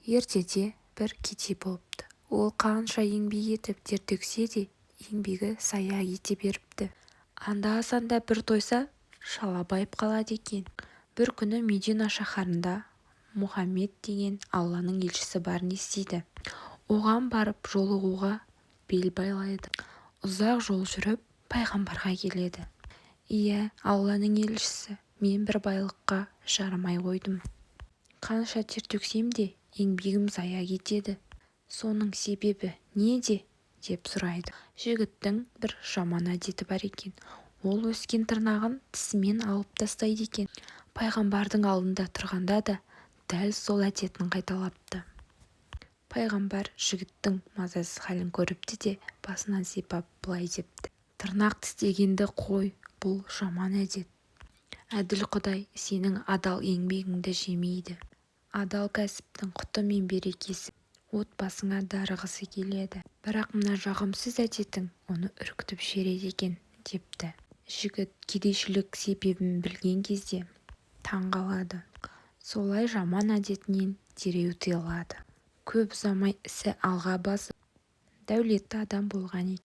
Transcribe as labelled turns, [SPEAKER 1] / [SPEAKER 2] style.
[SPEAKER 1] ертеде бір кедей болыпты. Ол қанша еңбек етіп тер төксе де еңбегі зая кете беріпті. Анда-санда бір тойса шала байып қалады екен. Бір күні Медина шаһарында Мұхаммед деген Алланың елшісі барын естиді. Оған барып жолығуға бел байлайды. Ұзақ жол жүріп пайғамбарға келеді. Иә, Алланың елшісі, мен бір байлыққа жарымай қойдым. Қанша тер төксем де еңбегім зая кетеді. Соның себебі неде? Деп сұрайды. Жігіттің бір жаман әдеті бар екен. Ол өскен тырнағын тісімен алып тастайды екен. Пайғамбардың алдында тұрғанда да дәл сол әдетін қайталапты. Пайғамбар жігіттің мазасыз халін көріпті де басынан сипап былай депті: тырнақ тістегенді қой, бұл жаман әдет. Әділ Құдай сенің адал еңбегіңді жемейді. Адал кәсіптің құты мен берекесі отбасыңа дарығысы келеді. Бірақ мына жағымсыз әдетің оны үркітіп жібереді екен, депті. Жігіт кедейшілік себебін білген кезде таң қалады. Солай жаман әдетінен дереу тыйылады. Көп ұзамай ісі алға басып, дәулетті адам болған екен.